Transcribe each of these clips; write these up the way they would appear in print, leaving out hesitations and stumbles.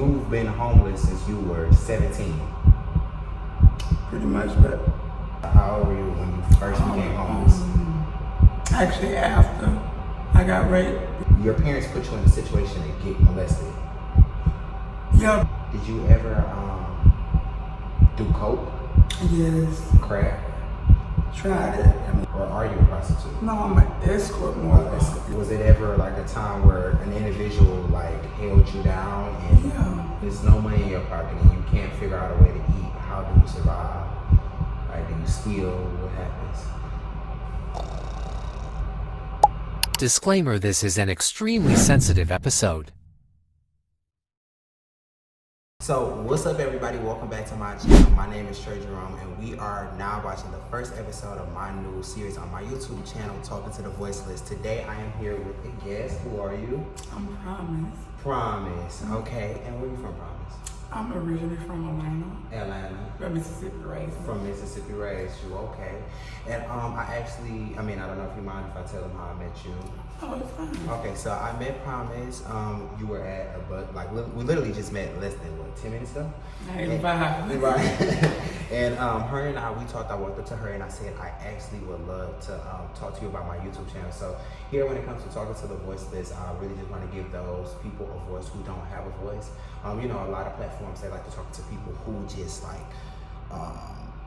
you've been homeless since you were 17. Pretty much, but How old were you when you first became homeless? actually after I got raped. Your parents put you in a situation to get molested. Yeah. Did you ever do coke, Yes. crack, Tried it. or are you a prostitute? No, I'm an escort more or less. Was it ever like a time where an individual like held you down and there's no money in your pocket and you can't figure out a way to eat? How do you survive? Like, do you steal? What happens? Disclaimer: this is an extremely sensitive episode. So, what's up, everybody? Welcome back to my channel. My name is Trey Jerome, and we are now watching the first episode of my new series on my YouTube channel, Talking to the Voiceless. Today, I am here with a guest. Who are you? I'm Promise. Promise. Okay. And where are you from, Promise? I'm originally from Atlanta. From Mississippi raised. From Mississippi raised you. Okay. And I don't know if you mind if I tell them how I met you. Oh, it's fine. Okay, so I met Promise. You were at we literally just met less than 10 minutes ago. Right. And her and we talked. I walked up to her and I said I actually would love to talk to you about my YouTube channel. So here, when it comes to Talking to the Voiceless, I really just want to give those people a voice who don't have a voice. A lot of platforms, they like to talk to people who just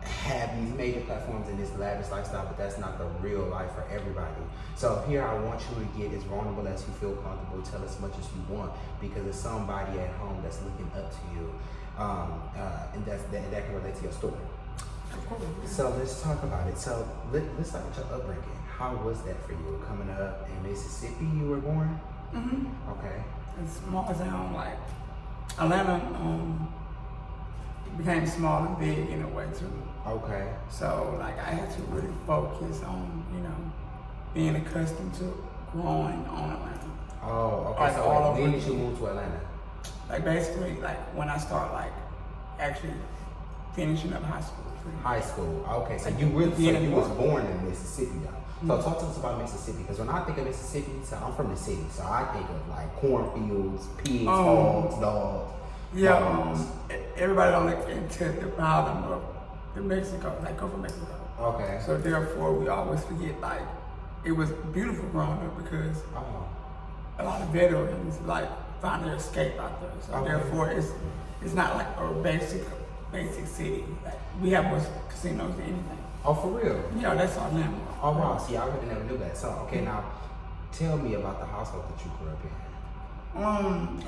have these major platforms in this lavish lifestyle, but that's not the real life for everybody. So here, I want you to get as vulnerable as you feel comfortable. Tell as much as you want, because there's somebody at home that's looking up to you, and that can relate to your story. So let's talk about it. So let's start with your upbringing. How was that for you coming up in Mississippi? You were born. Mm-hmm. Okay. It's small town like Atlanta. Became small and big in a way too. Okay. So I had to really focus on being accustomed to growing on Atlanta. Oh, okay. So when did you move to Atlanta? Basically when I start actually finishing up high school. High school. Okay. So you was born in Mississippi though. So talk to us about Mississippi, because when I think of Mississippi, so I'm from the city, so I think of cornfields, pigs, hogs, dogs. Yeah, everybody don't into the bottom of the Mexico, go from Mexico. Okay. So therefore, we always forget it was beautiful growing up because a lot of veterans found their escape out there. So therefore, it's not a basic city. We have more casinos than anything. Oh, for real? Yeah, that's our landmark. Oh wow. See, I really never knew that. So now tell me about the household that you grew up in.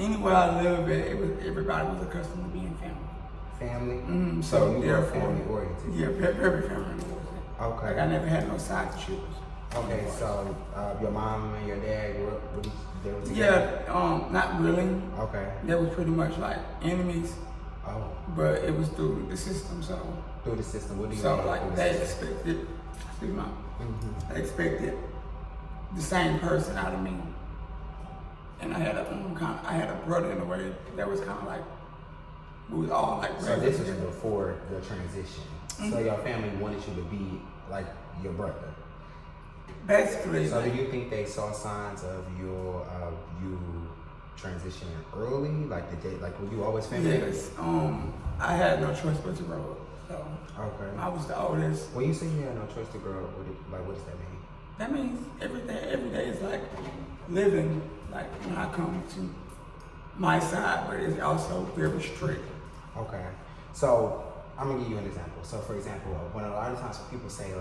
Anywhere I lived at, everybody was accustomed to being family. Family? Mm-hmm. So you were family oriented? Yeah, very family oriented. Okay. I never had no side to choose. Okay, so your mom and your dad grew up together? Yeah, not really. Okay. They was pretty much enemies. Oh. But it was through the system, so. Through the system, what do you mean? They expected, they expected the same person out of me. And I had a brother in a way that was we was all So this was before the transition. Mm-hmm. So your family wanted you to be like your brother. Basically. So do you think they saw signs of you transitioning early? Were you always family? Yes. I had no choice but to grow up. So okay. I was the oldest. When you say you had no choice to grow up, what does that mean? That means every day is living. When I come to my side, but it's also very strict. Okay. So I'm gonna give you an example. So for example, when a lot of times people say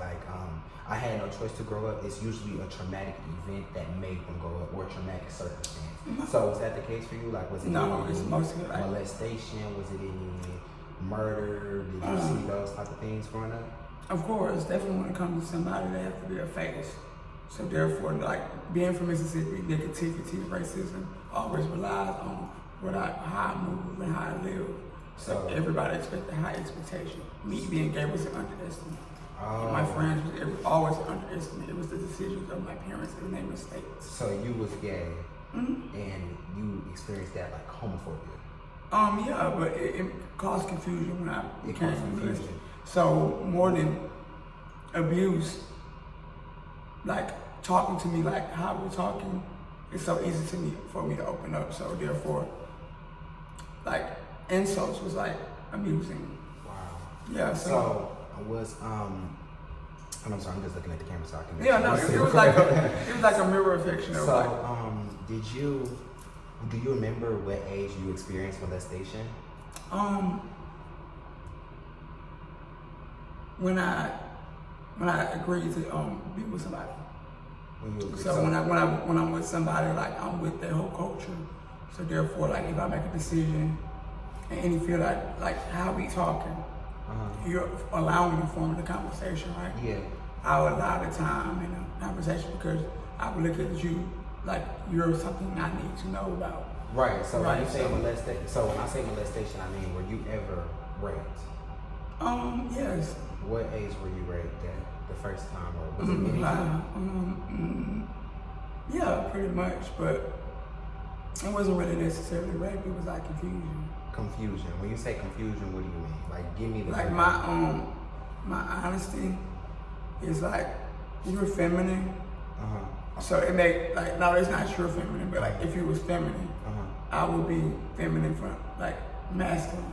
I had no choice to grow up, it's usually a traumatic event that made them grow up, or a traumatic circumstance. Mm-hmm. So was that the case for you? Was it it's mostly molestation? Was it any murder? Did you see those type of things growing up? Of course, definitely when it comes to somebody, they have to be a face. So therefore, being from Mississippi, they could teach racism always relies on how I move and how I live. So everybody expected high expectation. Me being gay was an underestimate. And my friends was always an underestimate. It was the decisions of my parents and their mistakes. So you was gay, and you experienced that homophobia. Yeah, but it caused confusion when I became confusion. So more than abuse, talking to me how we're talking, it's so easy for me to open up. So therefore, like insults was like amusing. Wow. Yeah. So was I'm sorry, I'm just looking at the camera so I can. Yeah, no, it was like a mirror reflection of So, like. do you remember what age you experienced molestation? When I agreed to be with somebody. When you agreed, So when I'm with somebody, like I'm with their whole culture. So therefore, like if I make a decision and any feel like how we talking, you're allowing me to form the conversation, right? Yeah. I would allow the time in the conversation because I would look at you like you're something I need to know about. Right. So Right, when you say so- molestation, so when I say molestation, I mean, were you ever raped? Yes. What age were you raped at the first time, or was it many? Yeah, pretty much, but it wasn't really necessarily rape. It was like confusion. Confusion. When you say confusion, what do you mean? Like, give me the. Like my honesty is like you're feminine, so it make like no, it's not you're feminine, but like if you was feminine, I would be feminine from like masculine.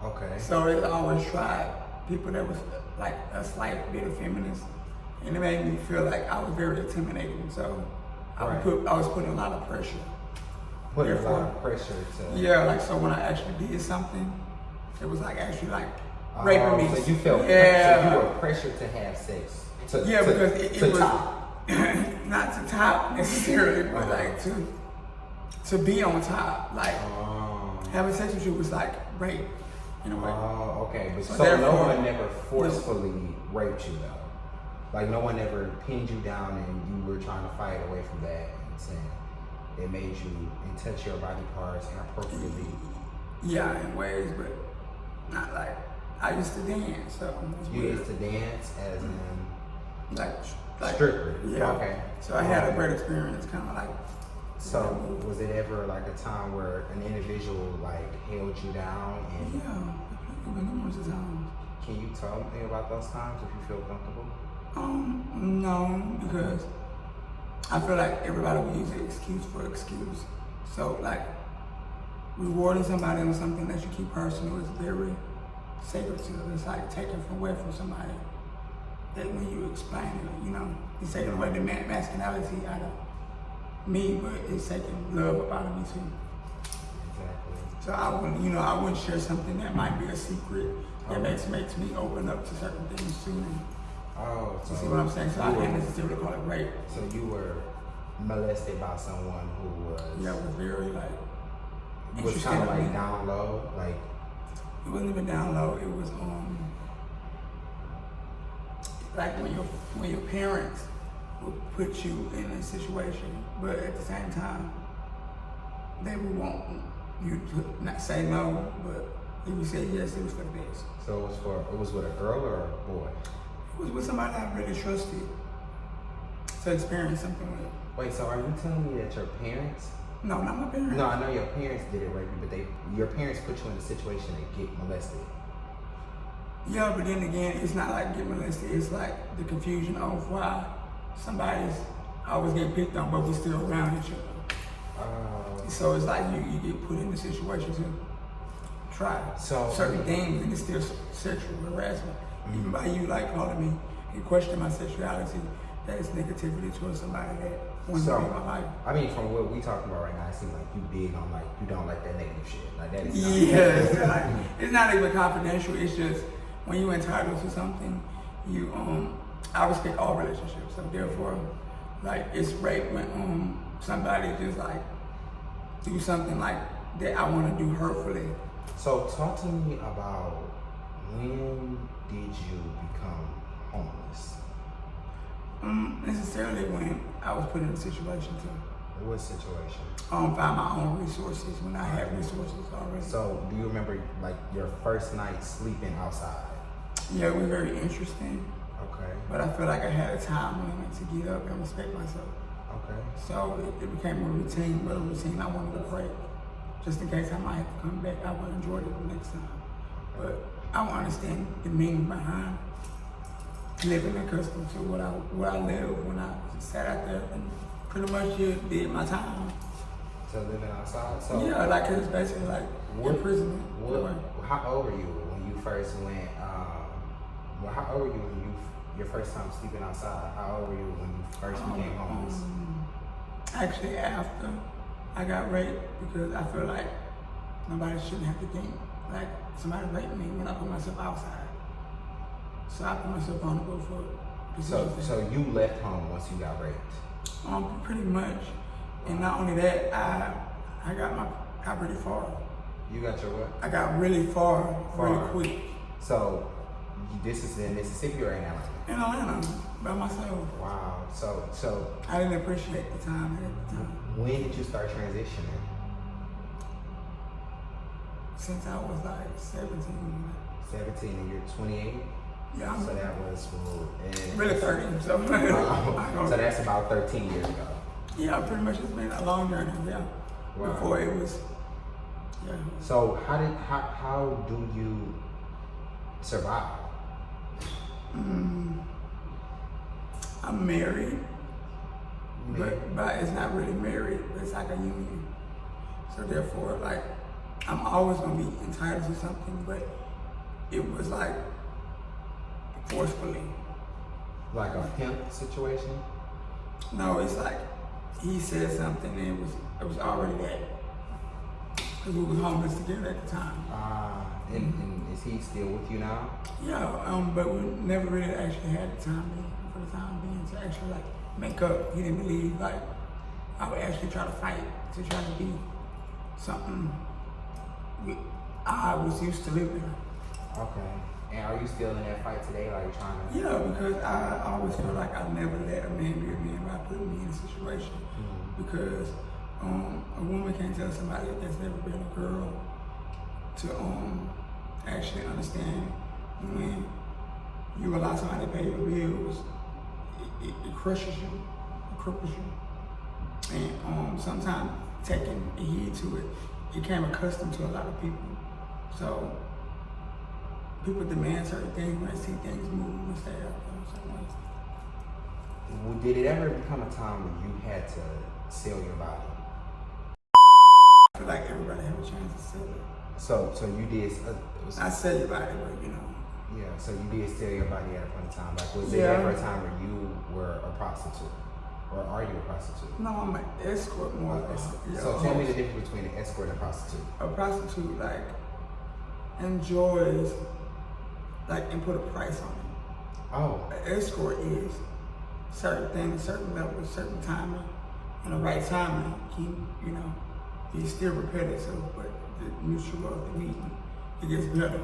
Okay. So it always tried people that was like a slight bit of feminist, and it made me feel like I was very intimidating. So I was putting a lot of pressure. Putting a lot of pressure to. Yeah, like so when I actually did something, it was like actually like raping me. So you felt so you were pressured to have sex. Because it was top. not to top necessarily, but like to be on top. Like having sex with you was like rape in a way. Oh, okay. But so no therefore- one never forcefully raped you though. Like no one ever pinned you down and you were trying to fight away from that and saying it made you and touch your body parts inappropriately. Yeah, in ways, but not like I used to dance. So You used to dance as in like strictly. Yeah. Okay. So I had a great experience, kind of like. So was it ever like a time where an individual like held you down and Yeah, numerous times. can you tell me about those times if you feel comfortable? No, because I feel like everybody will use an excuse for excuse. So like rewarding somebody on something that you keep personal is very sacred to you. It's like taking away from somebody that when you explain it, you know, it's taking away the masculinity out of me, but it's taking love up out of me too. Exactly. So I wouldn't share something that might be a secret that makes me open up to certain things too. Oh, so You see what I'm saying? So I can't necessarily call it rape. So you were molested by someone who was Yeah, it was very like was interesting kind of to me. like down low, like It wasn't even down low. It was like when your parents would put you in a situation, but at the same time they would want you to not say no, but if you said yes, it was for the best. so it was with a girl or a boy? It was with somebody I really trusted to experience something with. Wait, so are you telling me that your parents? No, not my parents. No, I know your parents didn't rape you, but your parents put you in a situation to get molested. Yeah, but then again, it's not like getting molested. It's like the confusion of why somebody's always getting picked on, but we're still around each other. So it's like you get put in the situation to try certain things, and it's still sexual harassment. Even by you like calling me and questioning my sexuality, that is negativity towards somebody that wants to be in my life. I mean, from what we talking about right now, it seems like you big on like you don't like that negative shit. Like that is It's not even confidential. It's just when you're entitled to something, you I respect all relationships. So therefore, like it's rape when somebody just like do something like that I want to do hurtfully. So talk to me about when did you become homeless? Necessarily when I was put in a situation to What situation? find my own resources when I had resources already. So do you remember like your first night sleeping outside? Yeah, it was very interesting, Okay. but I feel like I had a time limit to get up and respect myself. Okay. So it became a routine, but a routine I wanted to break. Just in case I might have to come back, I would enjoy it the next time. But I don't understand the meaning behind living accustomed to what I lived when I sat out there and pretty much did my time. So living outside. So Yeah, like it's basically like imprisonment. How old were you when you first went? Well, how old were you when your first time sleeping outside? How old were you when you first became homeless? Actually, after I got raped, because I feel like nobody shouldn't have to think like somebody raped me when I put myself outside. So I put myself vulnerable for it. So you left home once you got raped? Pretty much. And not only that, I got really far. You got your what? I got really far. Really quick. So this is in Mississippi or in Atlanta? In Atlanta, by myself. Wow. So I didn't appreciate the time at the time. When did you start transitioning? Since I was like 17. 17 and you're 28? Yeah. So that was really 30. So, so that's about 13 years ago. Yeah, pretty much it's been a long journey, yeah. Wow. Before it was, yeah. So how do you survive? I'm married, but it's not really married. It's like a union. So therefore, like, I'm always gonna be entitled to something, but it was like forcefully. Like a pimp situation? No, it's like he said something and it was already that. Because we was homeless together at the time. And is he still with you now? Yeah, but we never really actually had the time for the time being to actually like make up. He didn't believe like I would actually try to fight to try to be something I was used to living. Okay. And are you still in that fight today? Like trying to? Yeah, because I always feel like I never let a man be a man by putting me in a situation. Because a woman can't tell somebody that's never been a girl to actually understand when you allow somebody to pay your bills, it crushes you, it cripples you. And sometimes taking heed to it, it became accustomed to a lot of people. So people demand certain things when they see things move and stay up in certain ways. Did it ever become a time when you had to sell your body? I feel like everybody have a chance to sell it. So you did. I sell your body, but you know. Yeah. So you did sell your body at a point in time. Like, was there ever a time where you were a prostitute, or are you a prostitute? No, I'm an escort more. So tell me the difference between an escort and a prostitute. A prostitute like enjoys and put a price on it. Oh. An escort is certain things, certain levels, certain timing, and the right timing can, be still repetitive, but the mutual of the meeting, it gets better.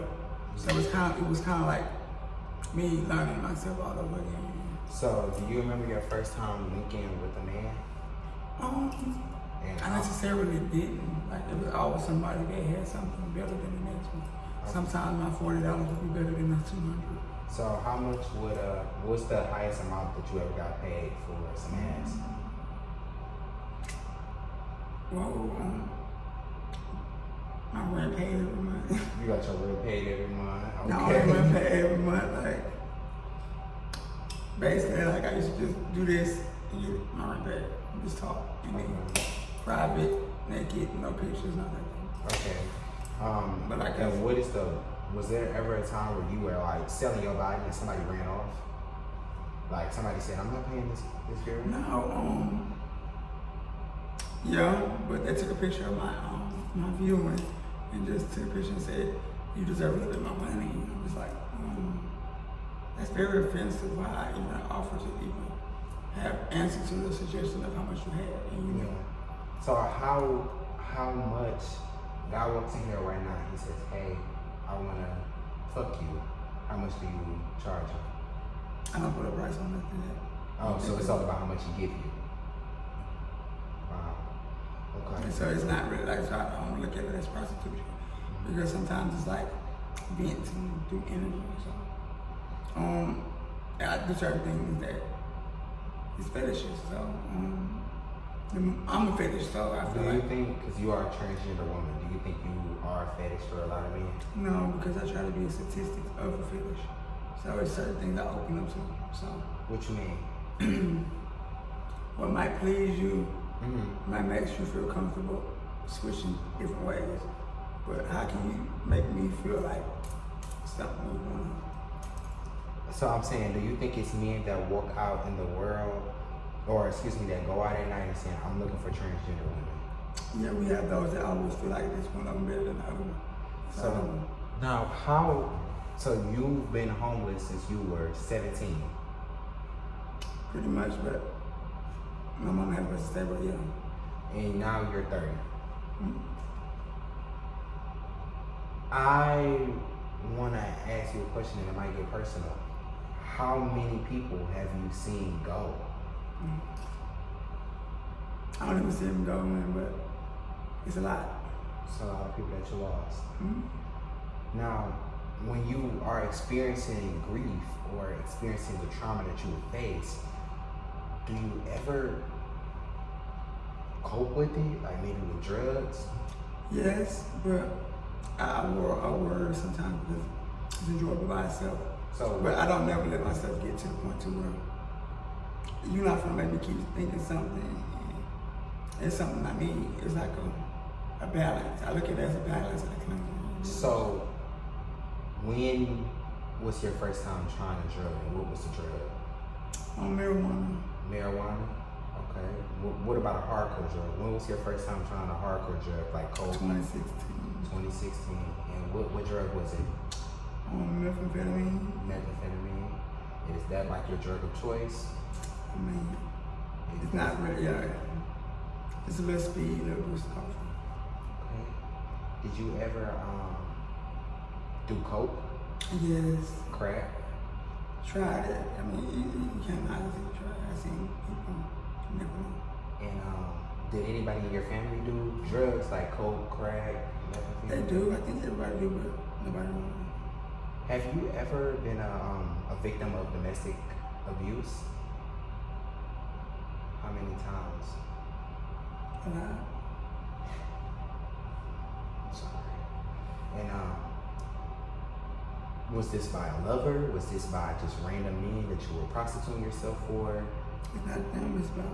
So it was kind of like me learning myself all over again. So do you remember your first time linking with a man? I necessarily didn't. Like, it was always somebody that had something better than the next one. Sometimes my $40 would be better than my $200. So how much what's the highest amount that you ever got paid for some ass? Well, my rent paid every month. You got your rent paid every month? Okay. No, I rent paid every month. Basically, I used to just do this and get my rent paid. Just talk. And then private, naked, no pictures, nothing. Okay. But and was there ever a time where you were selling your body and somebody ran off? Like somebody said, I'm not paying this girl? No, yeah, but they took a picture of my viewing and just took a picture and said, you deserve a little bit more money. And I was like, that's very offensive. Why I even offer to even have answer to the suggestion of how much you had. And So how much, God walks in here right now, he says, hey, I want to fuck you. How much do you charge him? I don't put a price on nothing yet. Oh, so it's all about how much he give you. Wow. Okay. And so it's not really so I don't look at it as prostitution. Because sometimes it's like venting through energy. So I do certain things that it's fetishes. So I'm a fetish, so I feel Do you think, because you are a transgender woman, do you think you are a fetish for a lot of men? No, because I try to be a statistic of a fetish. So it's certain things I open up to. So what you mean? What might please you Might makes you feel comfortable switching different ways. But how can you make me feel like something was going on? So I'm saying, do you think it's men that walk out in the world, or excuse me, that go out at night and saying, I'm looking for transgender women? Yeah, we have those that always feel like this one of them better than the other one. So now so you've been homeless since you were 17. Pretty much, but my mom had us stay, but yeah. And now you're 30. Mm-hmm. I want to ask you a question, and it might get personal. How many people have you seen go? I don't even see them go, man, but it's a lot. It's a lot of people that you lost. Mm-hmm. Now, when you are experiencing grief or experiencing the trauma that you would face, do you ever cope with it? Like maybe with drugs? Yes, but I worry sometimes because it's enjoyable by itself. So, but I don't never let myself get to the point to where you're not gonna make me keep thinking something. It's something I need. It's like a balance. I look at it as a balance. So, when was your first time trying a drug, and what was the drug? Marijuana. Marijuana? Okay. What about a hardcore drug? When was your first time trying a hardcore drug, like coke? 2016. 2016. And what drug was it? Methamphetamine. Methamphetamine. Is that like your drug of choice? I mean, it's not really, yeah. It's a little speed, a little boost of coffee. Okay. Did you ever do coke? Yes. Crack? Tried it. I mean, you can't honestly try it. I've seen people never know. And did anybody in your family do drugs like coke, crack, methamphetamine? They do. I think everybody do, but nobody knows. Have you ever been a victim of domestic abuse? How many times? A lot. I'm sorry. And was this by a lover? Was this by just random men that you were prostituting yourself for? It's not them. It's about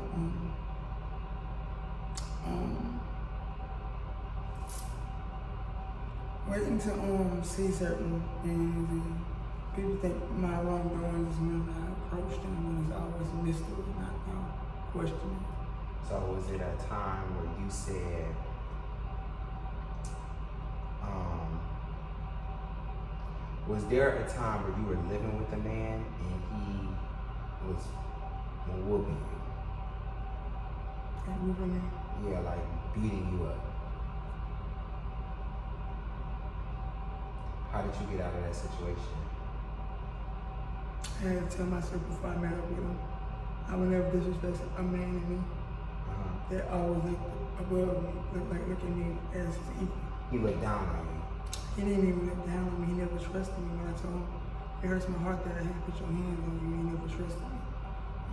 waiting to see certain things, and people think my wrongdoings is when I approach them, and it's always a mystery, not questioning. So was it a time where you said, was there a time where you were living with a man and he was whooping you? Like whooping me? Yeah, like beating you up. How did you get out of that situation? I had to tell myself before I met up with him, I would never disrespect a man in me. They always look above me, look at me as his equal. He looked down on you. He didn't even look down on me. He never trusted me when I told him, it hurts my heart that I had to put your hands on you. He never trusted me.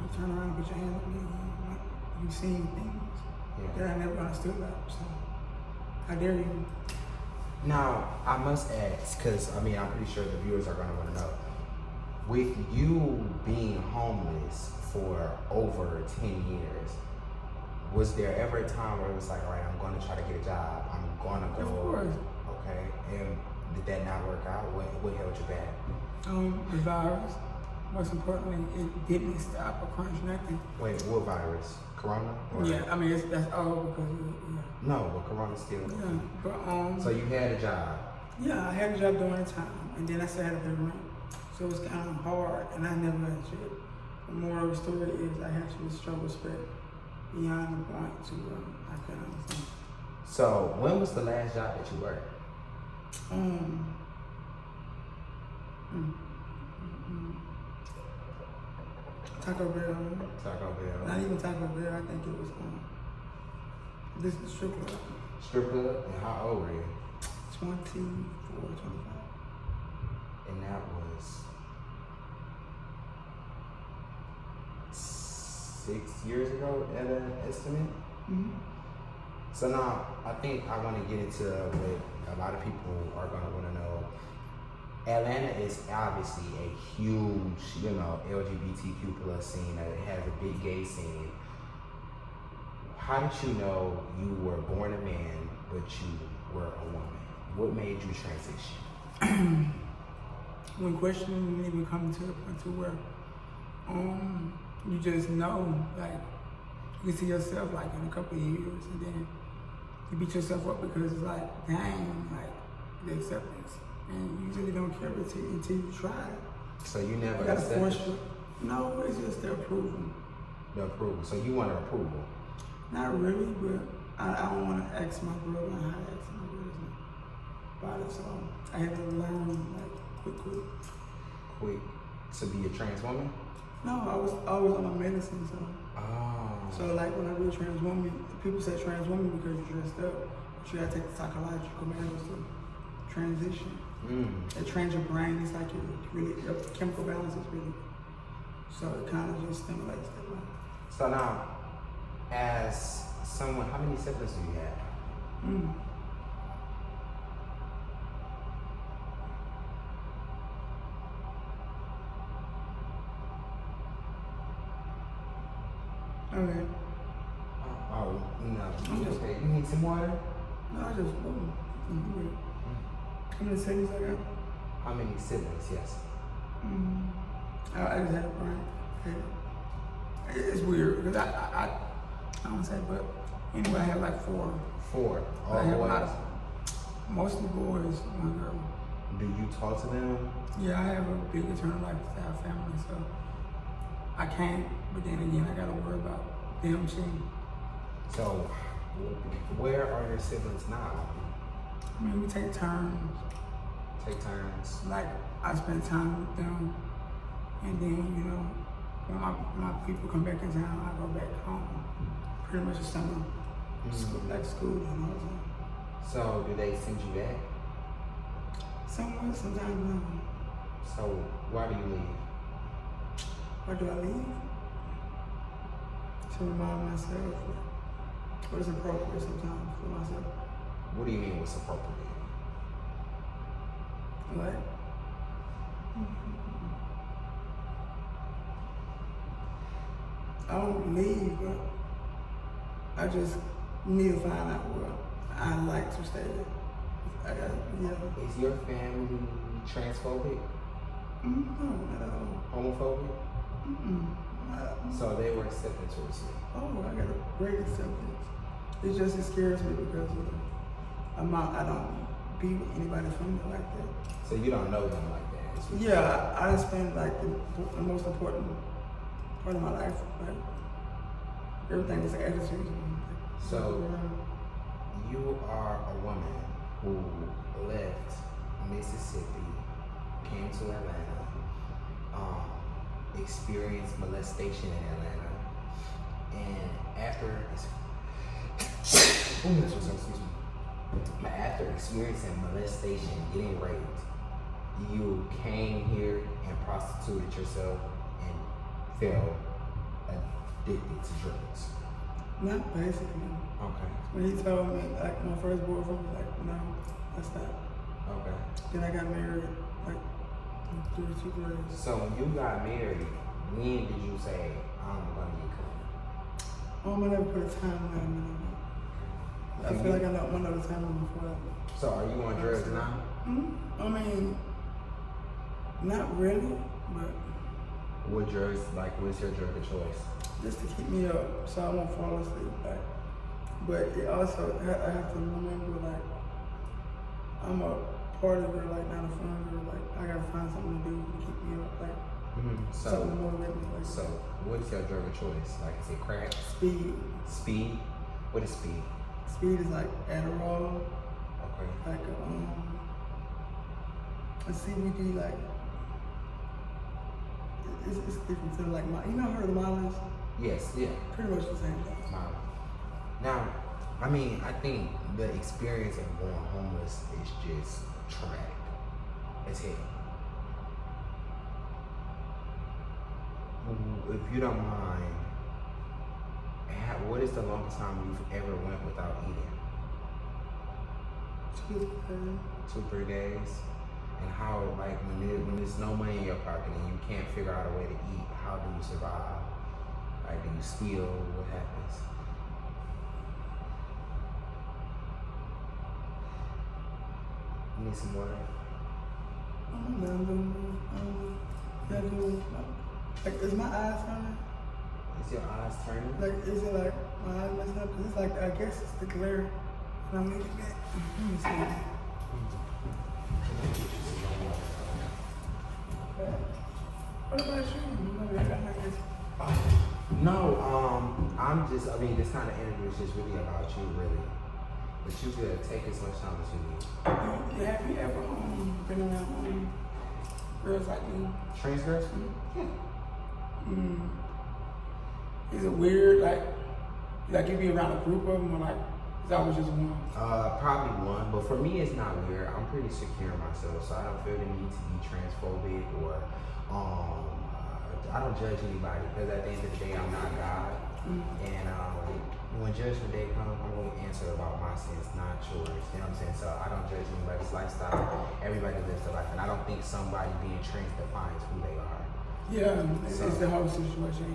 You turn around and put your hands on me. You've seen things that I never understood about. So, how dare you? Now, I must ask, because I'm pretty sure the viewers are going to want to know. With you being homeless for over 10 years, was there ever a time where it was like, all right, I'm going to try to get a job. I'm going to go. Of course. Okay. And did that not work out? What held you back? The virus. Most importantly, it didn't stop or crunch nothing. Wait, what virus? Corona? Or? Yeah, that's all because of it. Yeah. No, but Corona still. Yeah, but So you had a job? Yeah, I had a job during the time, and then I still had to pay rent. So it was kind of hard, and I never had shit. The moral of the story is I actually struggled respect beyond the point to I couldn't understand. So when was the last job that you worked? Taco Bell. Taco Bell. Not even Taco Bell. I think it was this is strip club. Strip club? And how old were you? 24, 25. And that was 6 years ago at an estimate? Mm-hmm. So now, I think I want to get into what a lot of people are going to want to know. Atlanta is obviously a huge, LGBTQ plus scene. It has a big gay scene. How did you know you were born a man, but you were a woman? What made you transition? When questioning didn't even come to a point to where you just know, like, you see yourself like in a couple of years, and then you beat yourself up because it's like, dang, like the acceptance, and you really don't care until you try it. So you never You gotta accepted force it. No, it's just the approval. the approval. So you wanted approval. Not really, but I don't want to ask my brother how to ask my brother about it, so I had to learn like quick. Quick to be a trans woman? No, I was always on my medicine, so. Oh. So like when I be a trans woman, people say trans woman because you're dressed up, but you gotta take the psychological measures to transition. It trains your brain. It's like your chemical balance is really. So it kind of just stimulates that way. So now, as someone, how many siblings do you have? Okay. Oh, no. You just you need some water? No, I just. How many siblings I got? How many siblings? Yes. I just had a brain. Okay. It's weird because I don't say, but anyway, I have like four. Four. I All have boys. Mostly boys, one girl. Do you talk to them? Yeah, I have a big eternal lifestyle family, so I can't. But then again, I gotta worry about them too. So, where are your siblings now? I mean, we take turns. Take turns. Like I spend time with them, and then when my people come back in town, I go back home. Pretty much the summer, like school and all that. So, do they send you back? Somewhat, sometimes no. So, why do you leave? Why do I leave? To remind myself what is appropriate sometimes for myself. What do you mean what's appropriate? What? I don't leave, but I just need to find out where I like to stay. I got, Is your family transphobic? No, not at all. Homophobic? Not, So they were accepting towards you? oh, I got a great acceptance. It just scares me because of the amount I don't be with anybody from there like that. So you don't know them like that? is what you're Yeah, I just spend like the most important part of my life. Like everything is an attitude. So you are a woman who left Mississippi, came to Atlanta, experienced molestation in Atlanta, and after after experiencing molestation, getting raped, you came here and prostituted yourself and fell addicted to drugs. Not basically. Okay. When he told me, like my first boyfriend was like, no, that's not. Okay. Then I got married like 2 years. So when you got married, when did you say, I'm gonna get clean? I never put a timeline on it. I feel like I know one other time before. So are you on drugs now? I mean, not really, but What drugs, like what's your drug of choice? just to keep me up so I won't fall asleep. Like, but it also, I have to remember, like, I'm a party girl, like, not a fun girl. Like, I gotta find something to do to keep me up. Like, something to motivate me. Like, So what is your drug of choice? Like is it crack? speed. Speed? What is speed? Speed is like Adderall, Okay. like a CBD, like, it's different to like, you know, heard of the mileage? Yes, yeah. Pretty much the same thing. Now, I mean, I think the experience of going homeless is just traumatic as hell. If you don't mind, what is the longest time you've ever went without eating? 2-3 days. And how, like, when there's no money in your pocket and you can't figure out a way to eat, how do you survive? Like, do you steal? What happens? You need some water? Like, is my eyes turning? Is your eyes turning? Like, is it like my eyes messing up? Cause it's like, I guess it's the glare. And I'm looking back. Let me see. What about you? No, I mean, this kind of interview is just really about you, really. But you could take as much time as you need. Have you ever been around girls like me? Trans girls? Is it weird, like you be around a group of them, or like, is that was just one? Probably one, but for me it's not weird. I'm pretty secure in myself, so I don't feel the need to be transphobic or I don't judge anybody because at the end of the day I'm not God. And when Judgment Day comes, I'm going to answer about my sins, not yours. You know what I'm saying? So I don't judge anybody's lifestyle. Everybody lives their life, and I don't think somebody being trans defines who they are. Yeah, it's the whole situation.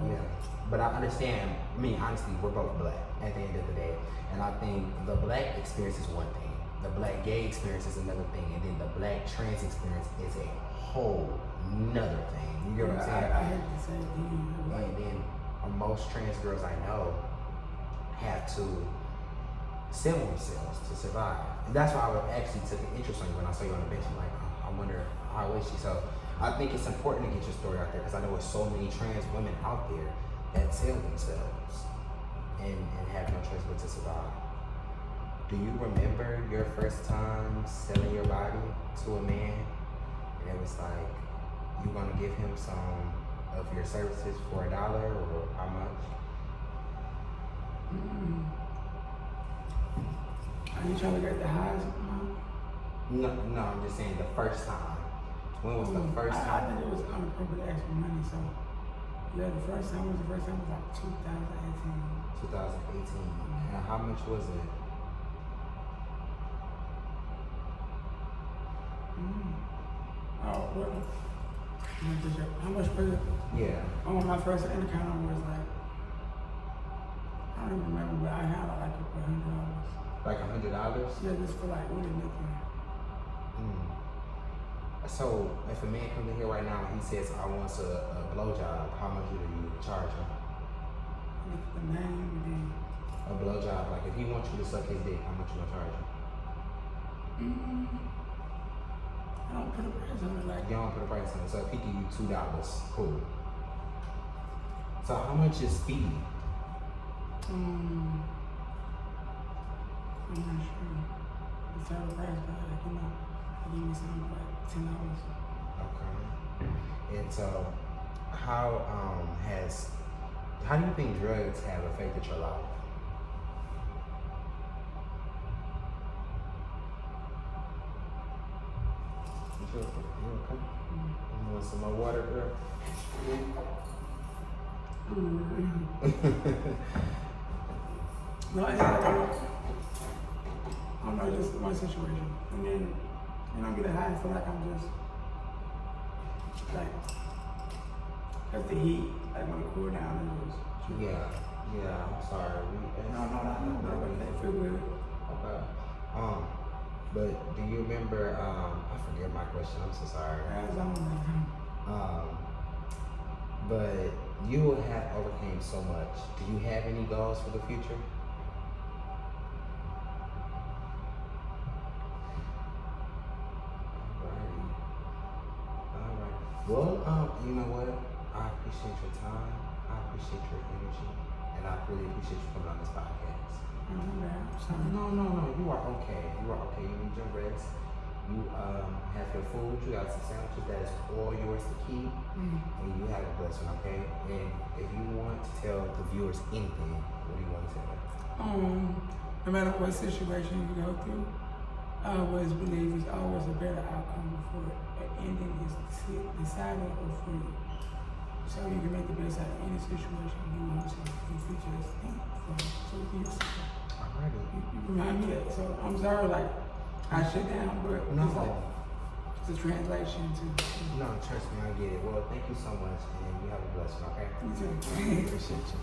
Yeah, but I understand. I mean, honestly, we're both black at the end of the day, and I think the black experience is one thing, the black gay experience is another thing, and then the black trans experience is a whole nother thing. You get what I'm saying? I heard the same thing. And then most trans girls I know have to sell themselves to survive, and that's why I actually took an interest in you when I saw you on the bench. I'm like, oh, I wonder how is she? So I think it's important to get your story out there because I know there's so many trans women out there that sell themselves and have no choice but to survive. Do you remember your first time selling your body to a man and it was like, you gonna give him some of your services for $1 or how much? Are you trying to get the highest amount? No, I'm just saying the first time. When was the first I time? think it was unappropriate to ask for money, so yeah, the first time was like 2018. 2018. And how much was it? Oh, well, how much was it? Yeah. My first encounter was like, I don't even remember, but I had like $100. Like $100? Yeah, just for like really nothing. So if a man comes in here right now and he says, I want a blowjob, how much do you charge him? Look at the name and then. A blowjob, like if he wants you to suck his dick, how much you gonna charge him? I don't put a price on it like. You don't put a price on it, so if he give you $2, cool. So how much is speed? I'm not sure. It's all the price, but like, give me something like $10. Okay. And so how do you think drugs have affected your life? You okay? You want some more water, girl? No, I don't know, just one situation. And then, I get a high, I feel like I'm just, like, that's the heat, like when it cool down, it was. Yeah, I'm sorry. No, it feel good. Okay. But do you remember, I forget my question, I'm so sorry. But you have overcame so much. Do you have any goals for the future? Alright. Well, you know what? I appreciate your time. I appreciate your energy. And I really appreciate you coming on this podcast. No. You are okay. You need your rest. You have your food. You got some sandwiches that is all yours to keep. And you have a blessing, okay? And if you want to tell the viewers anything, what do you want to tell them? No matter what situation you go through, I always believe there's always a better outcome before an ending is decided or for you. So you can make the best out of any situation you want to in the future. So you remind me that. So I'm sorry, like, I shut down, but No. it's like, it's a translation to. No, trust me, I get it. Well, thank you so much, and you have a blessing, okay? You too. Appreciate you.